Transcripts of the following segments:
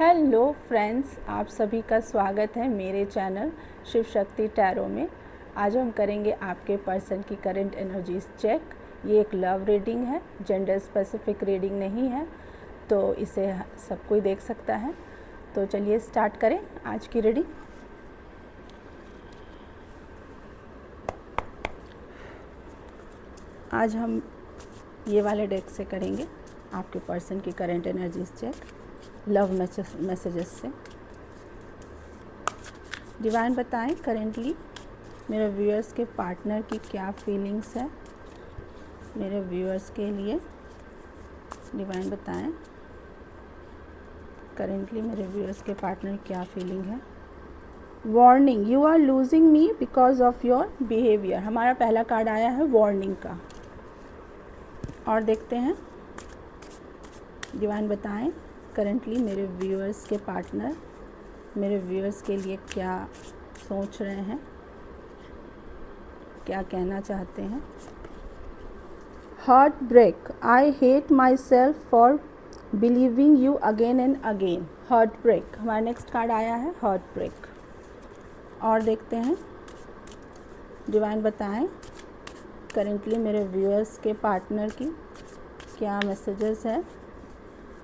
Hello friends, आप सभी का स्वागत है मेरे चैनल शिव शक्ति टैरो में। आज हम करेंगे आपके पर्सन की करंट एनर्जीज चेक। ये एक लव रीडिंग है, जेंडर स्पेसिफिक रीडिंग नहीं है, तो इसे सब कोई देख सकता है। तो चलिए स्टार्ट करें आज की रीडिंग। आज हम ये वाले डेक से करेंगे आपके पर्सन की current energies check love messages से। डिवाइन बताएं करेंटली मेरे व्यूअर्स के पार्टनर की क्या फीलिंग्स है। मेरे व्यूअर्स के लिए डिवाइन बताएं करेंटली मेरे व्यूअर्स के पार्टनर की क्या फीलिंग है। Warning, you are losing me because of your behaviour. हमारा पहला कार्ड आया है वार्निंग का। और देखते हैं डिवाइन बताएं करेंटली मेरे व्यूअर्स के पार्टनर मेरे व्यूअर्स के लिए क्या सोच रहे हैं, क्या कहना चाहते हैं। Heart break, I hate my self for believing you again and again. Heart break हमारा नेक्स्ट कार्ड आया है, हार्ट ब्रेक। और देखते हैं डिवाइन बताएं करेंटली मेरे व्यूअर्स के पार्टनर की क्या मैसेजेस है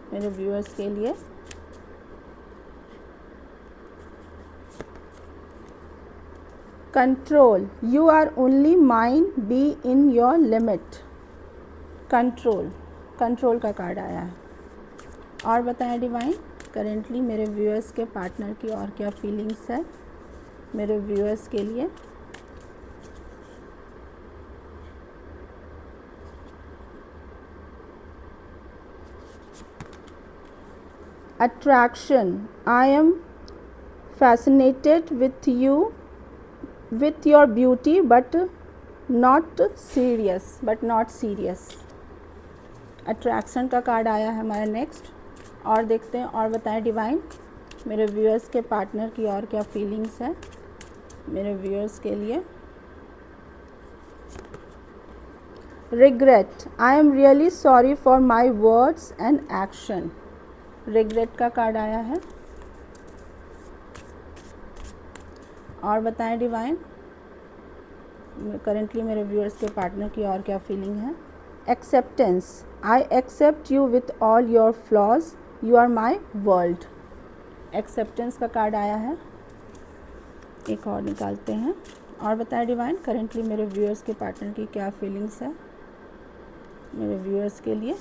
मेरे व्यूअर्स के लिए। Control, you are only mine, be in your limit. Control का कार्ड आया है। और बताएं डिवाइन करेंटली मेरे व्यूअर्स के पार्टनर की और क्या फीलिंग्स है मेरे व्यूअर्स के लिए। Attraction, I am fascinated with you, with your beauty, but not serious. Attraction का कार्ड आया है हमारा नेक्स्ट। और देखते हैं और बताएं डिवाइन मेरे व्यूअर्स के पार्टनर की और क्या फीलिंग्स है मेरे व्यूअर्स के लिए। Regret, I am really sorry for my words and action. Regret का कार्ड आया है। और बताएं डिवाइन करेंटली मेरे व्यूअर्स के पार्टनर की और क्या फीलिंग है। Acceptance, I accept you with all your flaws, you are my world. Acceptance का कार्ड आया है। एक और निकालते हैं। और बताएं डिवाइन करेंटली मेरे व्यूअर्स के पार्टनर की क्या फीलिंग्स है मेरे व्यूअर्स के लिए।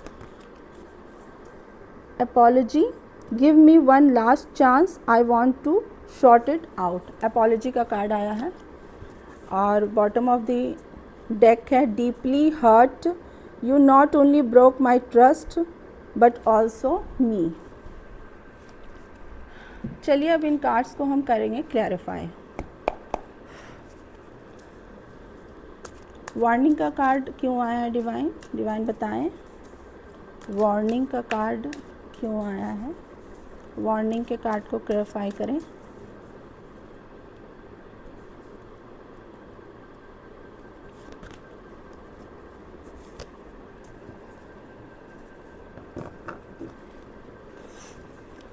Apology, give me one last chance, I want to sort it out. Apology का कार्ड आया है। और बॉटम ऑफ द डेक है deeply hurt, you not only broke my trust but also me. चलिए अब इन कार्ड्स को हम करेंगे क्लैरिफाई। वार्निंग का कार्ड क्यों आया है डिवाइन बताएं वार्निंग का कार्ड क्यों आया है। वार्निंग के कार्ड को क्लैरिफाई करें।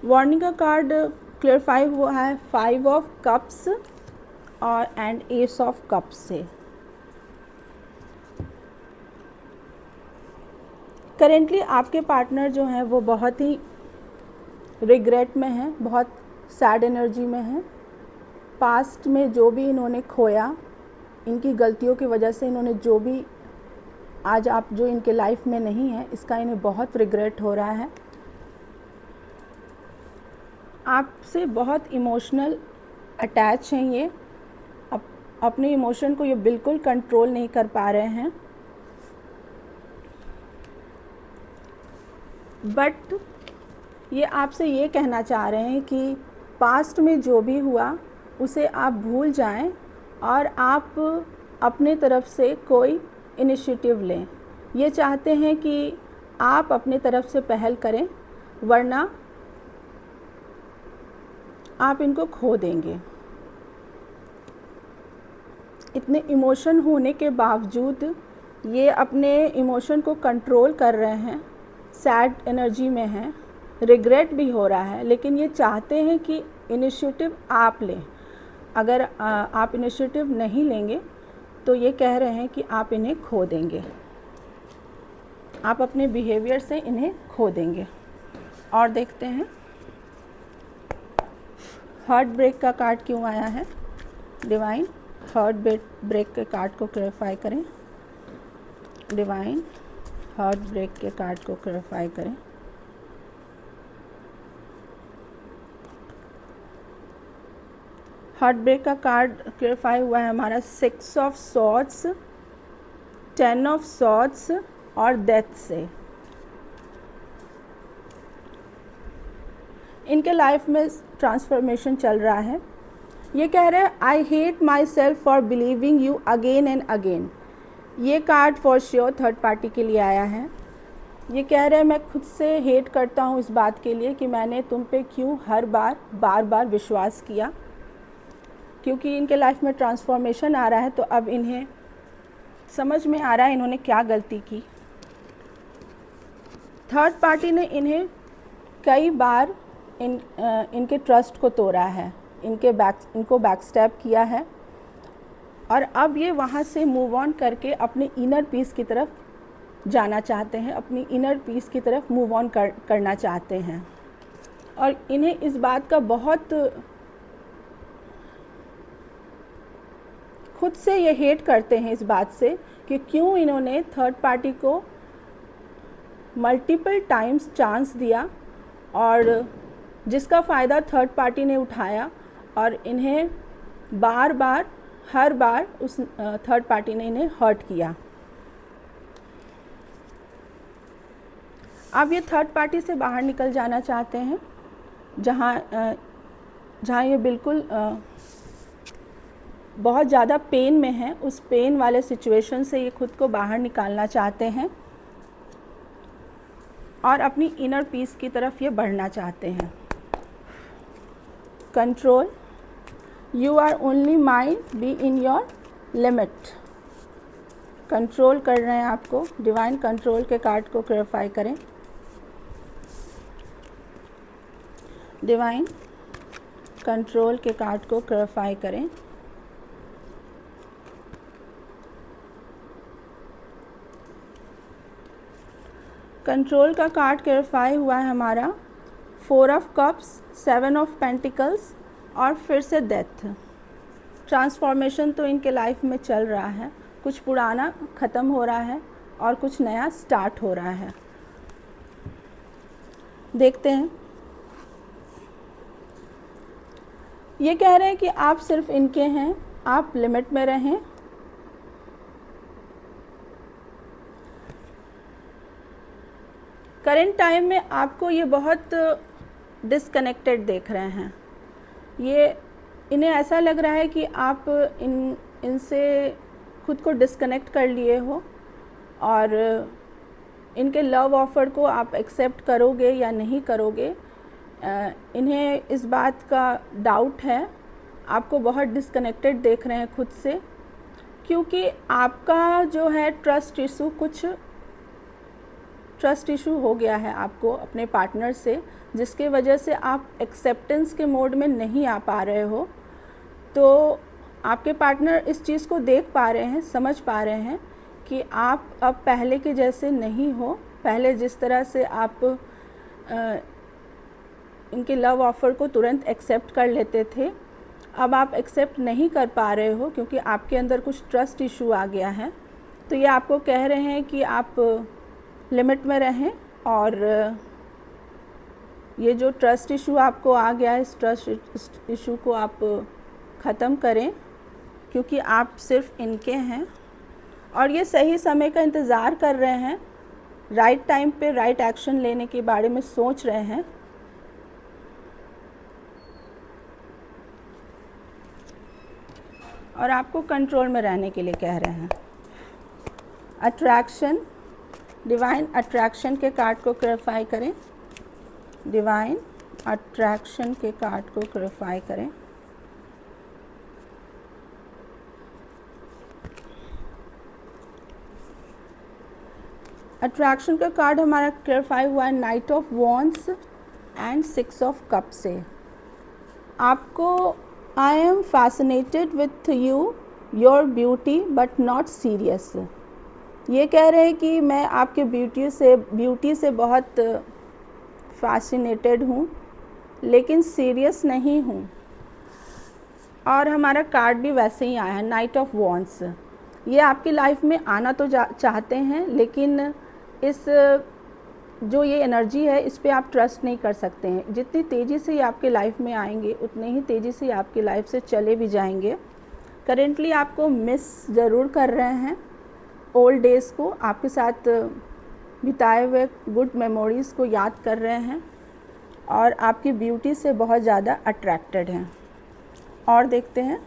वार्निंग का कार्ड क्लैरिफाई हुआ है 5 ऑफ कप्स और एंड एस ऑफ कप्स से। करेंटली आपके पार्टनर जो हैं वो बहुत ही रिग्रेट में हैं, बहुत सैड एनर्जी में हैं। पास्ट में जो भी इन्होंने खोया, इनकी गलतियों की वजह से इन्होंने जो भी आज आप जो इनके लाइफ में नहीं है, इसका इन्हें बहुत रिग्रेट हो रहा है। आपसे बहुत इमोशनल अटैच हैं ये। अपने इमोशन को ये बिल्कुल कंट्रोल नहीं कर पा रहे हैं। बट ये आपसे ये कहना चाह रहे हैं कि पास्ट में जो भी हुआ उसे आप भूल जाएं और आप अपने तरफ से कोई इनिशिएटिव लें। ये चाहते हैं कि आप अपने तरफ से पहल करें, वरना आप इनको खो देंगे। इतने इमोशन होने के बावजूद ये अपने इमोशन को कंट्रोल कर रहे हैं, सैड एनर्जी में हैं रिग्रेट भी हो रहा है, लेकिन ये चाहते हैं कि इनिशिएटिव आप लें। अगर आप इनिशिएटिव नहीं लेंगे तो ये कह रहे हैं कि आप इन्हें खो देंगे, आप अपने बिहेवियर से इन्हें खो देंगे। और देखते हैं हार्ट ब्रेक का कार्ड क्यों आया है। डिवाइन हार्ट ब्रेक के कार्ड को क्लैरिफाई करें। डिवाइन हार्ट ब्रेक के कार्ड को क्लैरिफाई करें। हार्ट ब्रेक का कार्ड क्लैरिफाई हुआ है हमारा 6 ऑफ सॉर्ड्स, 10 ऑफ सॉर्ड्स और डेथ से। इनके लाइफ में ट्रांसफॉर्मेशन चल रहा है। ये कह रहे हैं I hate my self for believing you again and again. ये card for sure third party के लिए आया है। ये कह रहे हैं मैं खुद से हेट करता हूँ इस बात के लिए कि मैंने तुम पे क्यों हर बार बार विश्वास किया, क्योंकि इनके लाइफ में ट्रांसफॉर्मेशन आ रहा है। तो अब इन्हें समझ में आ रहा है इन्होंने क्या गलती की। थर्ड पार्टी ने इन्हें कई बार इनके ट्रस्ट को तोड़ा है, इनको बैकस्टैब किया है, और अब ये वहाँ से मूव ऑन करके अपने इनर पीस की तरफ जाना चाहते हैं, अपनी इनर पीस की तरफ मूव ऑन करना चाहते हैं। और इन्हें इस बात का बहुत खुद से ये हेट करते हैं इस बात से कि क्यों इन्होंने थर्ड पार्टी को मल्टीपल टाइम्स चांस दिया और जिसका फ़ायदा थर्ड पार्टी ने उठाया, और इन्हें हर बार उस थर्ड पार्टी ने इन्हें हर्ट किया। अब ये थर्ड पार्टी से बाहर निकल जाना चाहते हैं, जहाँ ये बिल्कुल बहुत ज़्यादा पेन में है। उस पेन वाले सिचुएशन से ये खुद को बाहर निकालना चाहते हैं और अपनी इनर पीस की तरफ ये बढ़ना चाहते हैं। Control, you are only mind, be in your limit. Control कर रहे हैं आपको। डिवाइन कंट्रोल के कार्ड को क्लैरिफाई करें। डिवाइन कंट्रोल के कार्ड को क्लैरिफाई करें। कंट्रोल का कार्ड क्लैरिफाई हुआ है हमारा 4 ऑफ कप्स, 7 ऑफ पेंटिकल्स और फिर से डेथ। ट्रांसफॉर्मेशन तो इनके लाइफ में चल रहा है, कुछ पुराना ख़त्म हो रहा है और कुछ नया स्टार्ट हो रहा है। देखते हैं। ये कह रहे हैं कि आप सिर्फ इनके हैं, आप लिमिट में रहें। करेंट टाइम में आपको ये बहुत डिस्कनेक्टेड देख रहे हैं। इन्हें ऐसा लग रहा है कि आप इनसे खुद को डिस्कनेक्ट कर लिए हो और इनके लव ऑफ़र को आप एक्सेप्ट करोगे या नहीं करोगे। इन्हें इस बात का डाउट है, आपको बहुत डिस्कनेक्टेड देख रहे हैं खुद से, क्योंकि आपका जो है ट्रस्ट इशू हो गया है आपको अपने पार्टनर से, जिसके वजह से आप एक्सेप्टेंस के मोड में नहीं आ पा रहे हो। तो आपके पार्टनर इस चीज़ को देख पा रहे हैं, समझ पा रहे हैं कि आप अब पहले के जैसे नहीं हो। पहले जिस तरह से आप इनके लव ऑफ़र को तुरंत एक्सेप्ट कर लेते थे, अब आप एक्सेप्ट नहीं कर पा रहे हो क्योंकि आपके अंदर कुछ ट्रस्ट इशू आ गया है। तो ये आपको कह रहे हैं कि आप लिमिट में रहें और ये जो ट्रस्ट इशू आपको आ गया है, इस ट्रस्ट इशू को आप ख़त्म करें, क्योंकि आप सिर्फ इनके हैं और ये सही समय का इंतज़ार कर रहे हैं, राइट टाइम पे राइट एक्शन लेने के बारे में सोच रहे हैं। और आपको कंट्रोल में रहने के लिए कह रहे हैं। अट्रैक्शन, डिवाइन अट्रैक्शन के कार्ड को क्लैरिफाई करें। डिवाइन अट्रैक्शन के कार्ड को क्लैरिफाई करें। अट्रैक्शन का कार्ड हमारा क्लैरिफाई हुआ है night of wands, and 6 of cup से आपको I am fascinated with you your beauty but not serious. ये कह रहे हैं कि मैं आपके ब्यूटी से बहुत फैसिनेटेड हूँ लेकिन सीरियस नहीं हूँ। और हमारा कार्ड भी वैसे ही आया है, नाइट ऑफ वॉन्ड्स। ये आपकी लाइफ में आना तो चाहते हैं लेकिन इस जो ये एनर्जी है इस पे आप ट्रस्ट नहीं कर सकते हैं। जितनी तेज़ी से ये आपके लाइफ में आएंगे उतने ही तेज़ी से आपकी लाइफ से चले भी जाएंगे। करेंटली आपको मिस ज़रूर कर रहे हैं, ओल्ड डेज़ को, आपके साथ बिताए हुए गुड मेमोरीज़ को याद कर रहे हैं और आपकी ब्यूटी से बहुत ज़्यादा अट्रैक्टेड हैं। और देखते हैं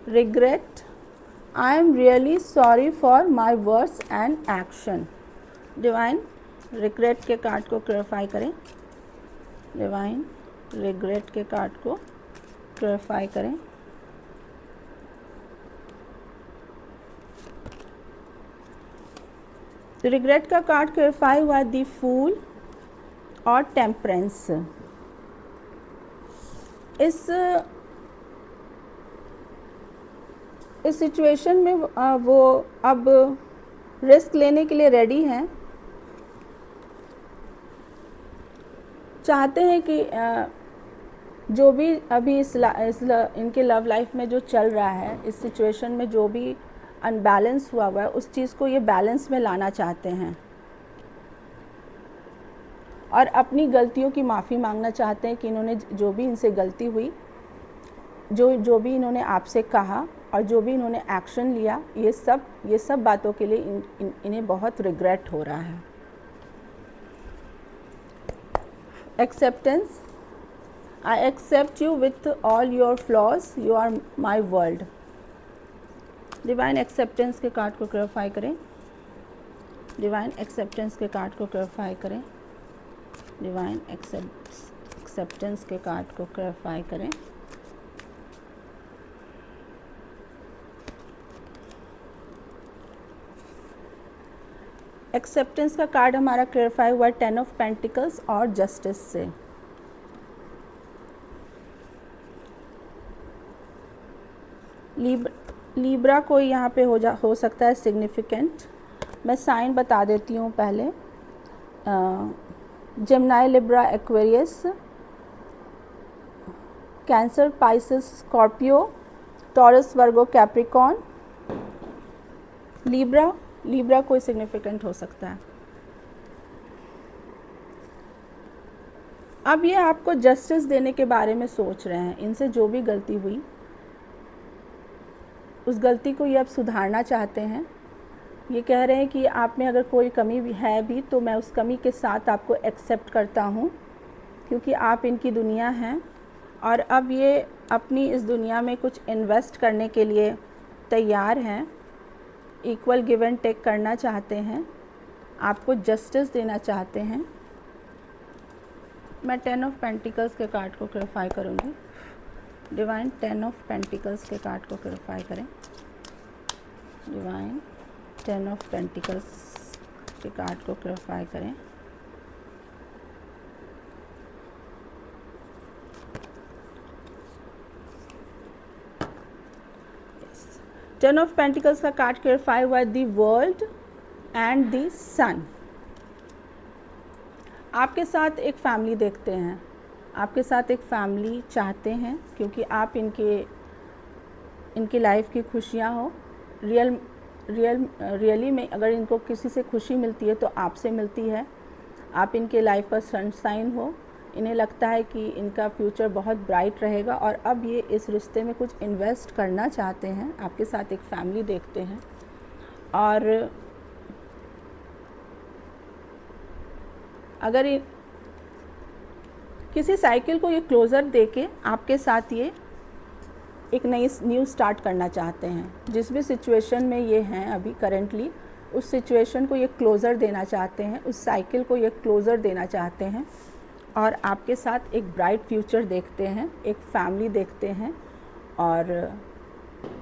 regret, I am really sorry for my words and action. Divine regret के कार्ड को क्लैरिफाई करें। डिवाइन रिग्रेट के कार्ड को क्लैरिफाई करें। रिग्रेट का कार्ड क्लैरिफाई हुआ द फूल और टेम्परेंस। इस सिचुएशन में वो अब रिस्क लेने के लिए रेडी हैं, चाहते हैं कि जो भी अभी इनके लव लाइफ में जो चल रहा है, इस सिचुएशन में जो भी अनबैलेंस हुआ है उस चीज़ को ये बैलेंस में लाना चाहते हैं और अपनी गलतियों की माफ़ी मांगना चाहते हैं कि इन्होंने जो भी इनसे गलती हुई, जो भी इन्होंने आपसे कहा और जो भी इन्होंने एक्शन लिया, ये सब बातों के लिए इन्हें बहुत रिग्रेट हो रहा है। Acceptance, I accept you with all your flaws, you are my world. Divine acceptance के कार्ड को क्लैरिफाई करें। डिवाइन एक्सेप्टेंस के कार्ड को क्लैरिफाई करें। डिवाइन एक्सेप्टेंस के कार्ड को क्लैरिफाई करें। एक्सेप्टेंस का कार्ड हमारा क्लैरिफाई हुआ 10 ऑफ पेंटिकल्स और जस्टिस से। लीब्रा कोई यहाँ पे हो सकता है सिग्निफिकेंट। मैं साइन बता देती हूँ पहले। Gemini, Libra, Aquarius, Cancer, Pisces, Scorpio, Taurus, Virgo, Capricorn. Libra कोई सिग्निफिकेंट हो सकता है। अब ये आपको जस्टिस देने के बारे में सोच रहे हैं। इनसे जो भी गलती हुई उस गलती को ये अब सुधारना चाहते हैं। ये कह रहे हैं कि आप में अगर कोई कमी भी है भी तो मैं उस कमी के साथ आपको एक्सेप्ट करता हूँ क्योंकि आप इनकी दुनिया हैं और अब ये अपनी इस दुनिया में कुछ इन्वेस्ट करने के लिए तैयार हैं, इक्वल गिव एंड टेक करना चाहते हैं, आपको जस्टिस देना चाहते हैं। मैं 10 ऑफ पेंटिकल्स के कार्ड को क्लैरिफाई करूँगी। डिवाइन 10 ऑफ पेंटिकल्स के कार्ड को क्लैरिफाई करें। डिवाइन 10 ऑफ पेंटिकल्स के कार्ड को क्लैरिफाई करें। टेन ऑफ पेंटिकल्स का कार्ड क्लैरिफाई हुआ द वर्ल्ड एंड द सन। आपके साथ एक फैमिली देखते हैं, आपके साथ एक फैमिली चाहते हैं क्योंकि आप इनकी लाइफ की खुशियाँ हो। रियली में अगर इनको किसी से खुशी मिलती है तो आपसे मिलती है। आप इनके लाइफ पर सनशाइन हो। इन्हें लगता है कि इनका फ्यूचर बहुत ब्राइट रहेगा और अब ये इस रिश्ते में कुछ इन्वेस्ट करना चाहते हैं। आपके साथ एक फैमिली देखते हैं और अगर किसी साइकिल को ये क्लोज़र देके आपके साथ ये एक न्यू स्टार्ट करना चाहते हैं। जिस भी सिचुएशन में ये हैं अभी करेंटली, उस सिचुएशन को ये क्लोज़र देना चाहते हैं, उस साइकिल को ये क्लोज़र देना चाहते हैं और आपके साथ एक ब्राइट फ्यूचर देखते हैं, एक फैमिली देखते हैं और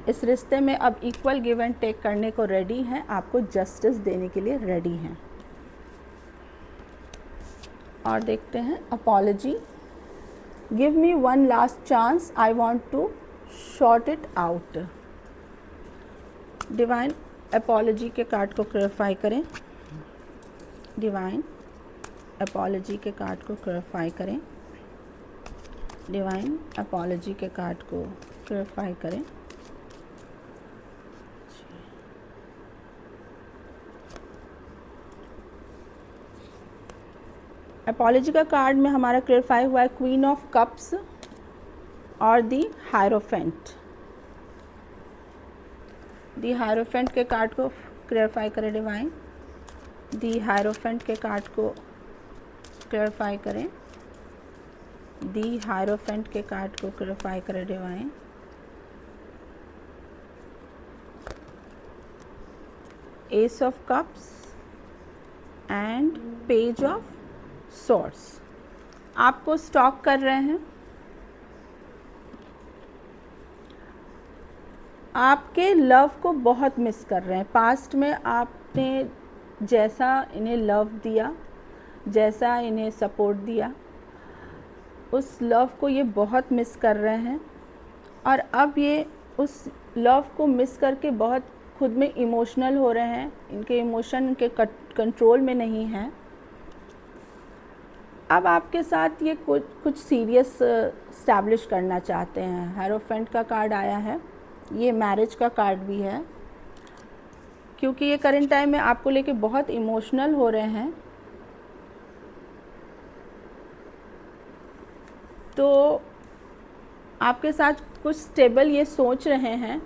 इस रिश्ते में अब इक्वल गिव एंड टेक करने को रेडी हैं, आपको जस्टिस देने के लिए रेडी हैं। और देखते हैं apology. Give me one last chance, I want to sort it out. Divine apology के कार्ड को क्लैरिफाई करें। डिवाइन अपॉलजी के कार्ड को क्लैरिफाई करें। डिवाइन अपॉलजी के कार्ड को क्लैरिफाई करें। अपॉलजी का कार्ड में हमारा क्लैरिफाई हुआ है क्वीन ऑफ कप्स और दी हायरोफेंट। दी हायरोफेंट के कार्ड को क्लैरिफाई करें डिवाइन। दी हायरोफेंट के कार्ड को क्लैरिफाई करें। दी हायरोफेंट के कार्ड को क्लैरिफाई करें divine. Ace of cups and page of swords. आपको स्टॉक कर रहे हैं, आपके लव को बहुत मिस कर रहे हैं। पास्ट में आपने जैसा इन्हें लव दिया, जैसा इन्हें सपोर्ट दिया, उस लव को ये बहुत मिस कर रहे हैं और अब ये उस लव को मिस करके बहुत खुद में इमोशनल हो रहे हैं। इनके इमोशन इनके कंट्रोल में नहीं हैं। अब आपके साथ ये कुछ सीरियस स्टैब्लिश करना चाहते हैं। हायरोफेंट का कार्ड आया है, ये मैरिज का कार्ड भी है, क्योंकि ये करंट टाइम में आपको लेके बहुत इमोशनल हो रहे हैं। तो आपके साथ कुछ स्टेबल ये सोच रहे हैं।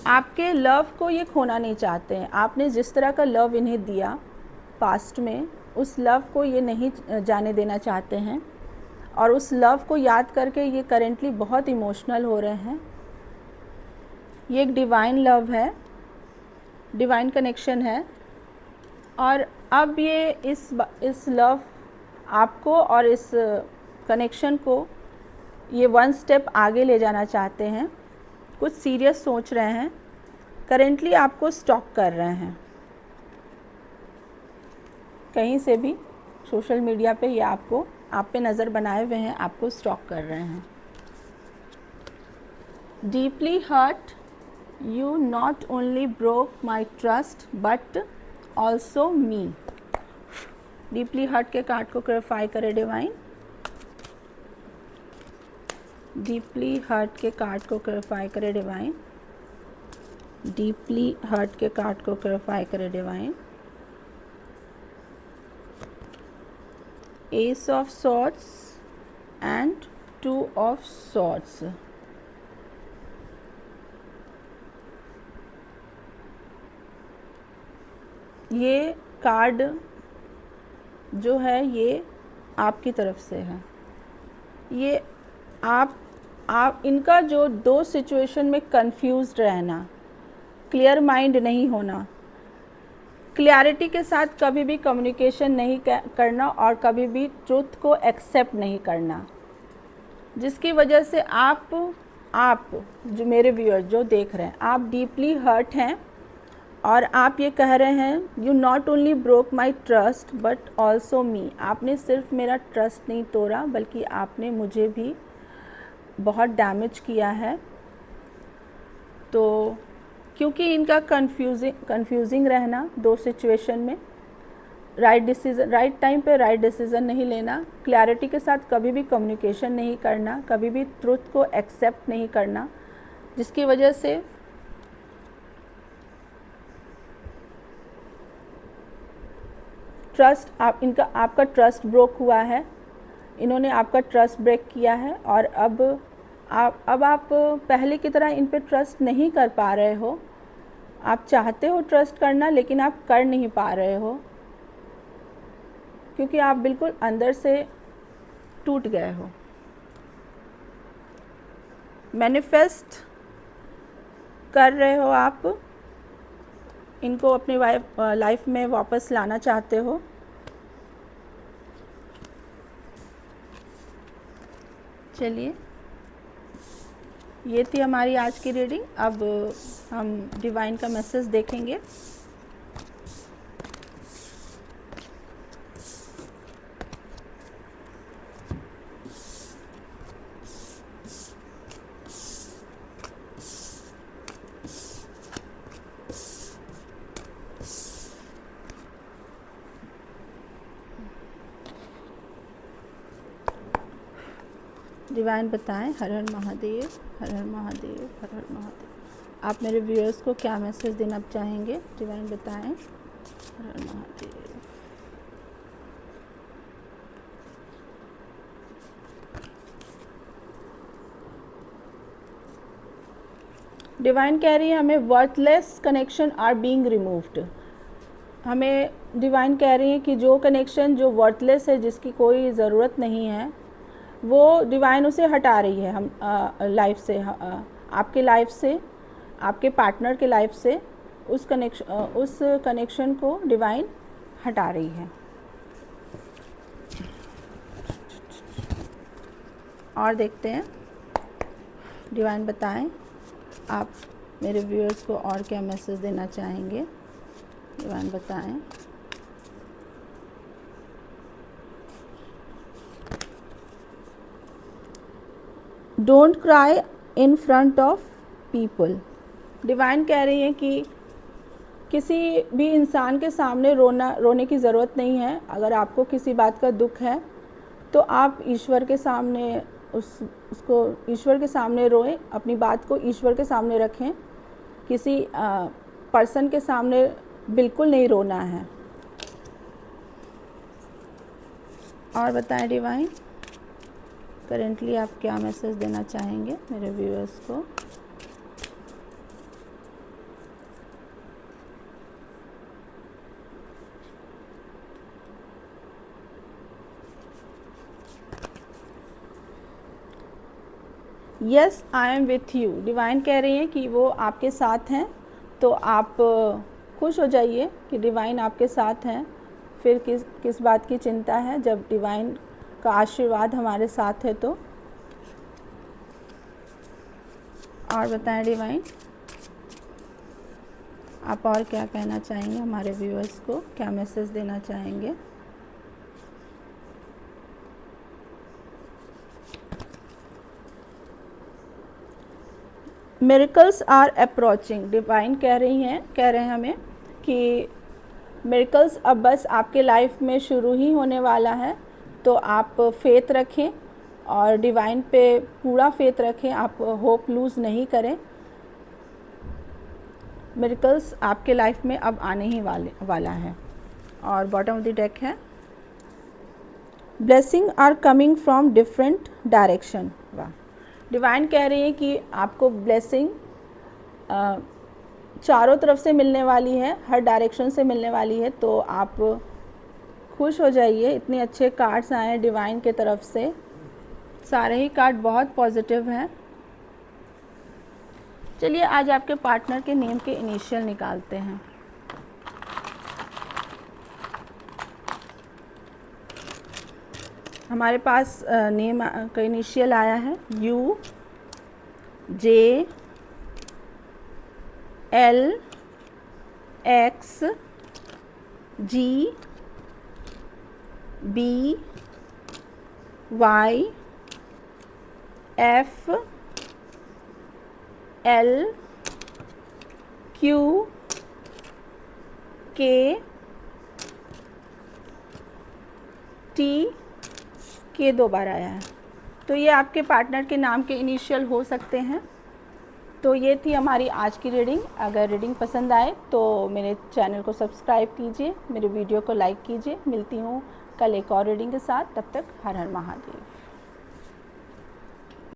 आपके लव को ये खोना नहीं चाहते हैं। आपने जिस तरह का लव इन्हें दिया पास्ट में, उस लव को ये नहीं जाने देना चाहते हैं और उस लव को याद करके ये करेंटली बहुत इमोशनल हो रहे हैं। ये एक डिवाइन लव है, डिवाइन कनेक्शन है और अब ये इस लव आपको और इस कनेक्शन को ये वन स्टेप आगे ले जाना चाहते हैं। कुछ सीरियस सोच रहे हैं, करेंटली आपको स्टॉक कर रहे हैं। कहीं से भी सोशल मीडिया पे ये आप पे नज़र बनाए हुए हैं, आपको स्टॉक कर रहे हैं। Deeply hurt you not only broke my trust but also me. Deeply hurt के कार्ड को क्लैरिफाई करें डिवाइन। डीपली हर्ट के कार्ड को क्लैरिफाई करें डिवाइन। डीपली हर्ट के कार्ड को क्लैरिफाई करें divine. Ace of swords and two of swords. ये कार्ड जो है ये आपकी तरफ से है। ये आप इनका जो दो सिचुएशन में कंफ्यूज्ड रहना, क्लियर माइंड नहीं होना, क्लैरिटी के साथ कभी भी कम्युनिकेशन नहीं करना और कभी भी ट्रुथ को एक्सेप्ट नहीं करना, जिसकी वजह से आप जो मेरे व्यूअर जो देख रहे हैं, आप डीपली हर्ट हैं और आप ये कह रहे हैं you not only broke my trust but also me. आपने सिर्फ मेरा ट्रस्ट नहीं तोड़ा बल्कि आपने मुझे भी बहुत डैमेज किया है। तो क्योंकि इनका कंफ्यूजिंग रहना दो सिचुएशन में, राइट टाइम पे राइट डिसीज़न नहीं लेना, क्लैरिटी के साथ कभी भी कम्युनिकेशन नहीं करना, कभी भी ट्रुथ को एक्सेप्ट नहीं करना, जिसकी वजह से आपका ट्रस्ट ब्रोक हुआ है। इन्होंने आपका ट्रस्ट ब्रेक किया है और अब आप पहले की तरह इन पे ट्रस्ट नहीं कर पा रहे हो। आप चाहते हो ट्रस्ट करना लेकिन आप कर नहीं पा रहे हो, क्योंकि आप बिल्कुल अंदर से टूट गए हो। मैनिफेस्ट कर रहे हो, आप इनको अपनी लाइफ में वापस लाना चाहते हो। चलिए, ये थी हमारी आज की रीडिंग। अब हम डिवाइन का मैसेज देखेंगे। डिवाइन बताएं। हर हर महादेव, हर हर महादेव, हर हर महादेव। आप मेरे व्यूअर्स को क्या मैसेज देना चाहेंगे? डिवाइन बताएं। हर हर महादेव। डिवाइन कह रही है हमें worthless connection are being removed. हमें डिवाइन कह रही है कि जो कनेक्शन जो वर्थलेस है, जिसकी कोई ज़रूरत नहीं है, वो डिवाइन उसे हटा रही है हम लाइफ से, आपके लाइफ से, आपके पार्टनर के लाइफ से उस कनेक्शन को डिवाइन हटा रही है। और देखते हैं डिवाइन बताएं आप मेरे व्यूअर्स को और क्या मैसेज देना चाहेंगे। डिवाइन बताएं। Don't cry in front of people. Divine कह रही है कि किसी भी इंसान के सामने रोने की ज़रूरत नहीं है। अगर आपको किसी बात का दुख है तो आप ईश्वर के सामने उसको ईश्वर के सामने रोएं, अपनी बात को ईश्वर के सामने रखें। किसी पर्सन के सामने बिल्कुल नहीं रोना है। और बताएं डिवाइन करेंटली आप क्या मैसेज देना चाहेंगे मेरे व्यूअर्स को। Yes I am with you. Divine कह रही हैं कि वो आपके साथ हैं, तो आप खुश हो जाइए कि डिवाइन आपके साथ हैं। फिर किस बात की चिंता है जब डिवाइन का आशीर्वाद हमारे साथ है तो। और बताएं डिवाइन आप और क्या कहना चाहेंगे हमारे व्यूअर्स को, क्या मैसेज देना चाहेंगे। Miracles are approaching. डिवाइन कह रहे हैं हमें कि मिरेकल्स अब बस आपके लाइफ में शुरू ही होने वाला है, तो आप फेथ रखें और डिवाइन पे पूरा फेथ रखें, आप होप लूज़ नहीं करें। मिरेकल्स आपके लाइफ में अब आने ही वाला है। और बॉटम ऑफ द डेक है blessing are coming from different direction. वाह। डिवाइन कह रही है कि आपको ब्लेसिंग चारों तरफ से मिलने वाली है, हर डायरेक्शन से मिलने वाली है, तो आप खुश हो जाइए। इतने अच्छे कार्ड्स आए हैं डिवाइन के तरफ से, सारे ही कार्ड बहुत पॉजिटिव हैं। चलिए आज आपके पार्टनर के नेम के इनिशियल निकालते हैं। हमारे पास नेम का इनिशियल आया है U, J, L, X, G, B, Y, F, L, Q, K, T, के 2 बार आया है। तो ये आपके पार्टनर के नाम के इनिशियल हो सकते हैं। तो ये थी हमारी आज की रीडिंग। अगर रीडिंग पसंद आए तो मेरे चैनल को सब्सक्राइब कीजिए, मेरे वीडियो को लाइक कीजिए। मिलती हूँ कल एक और रीडिंग के साथ। तब तक हर हर महादेव।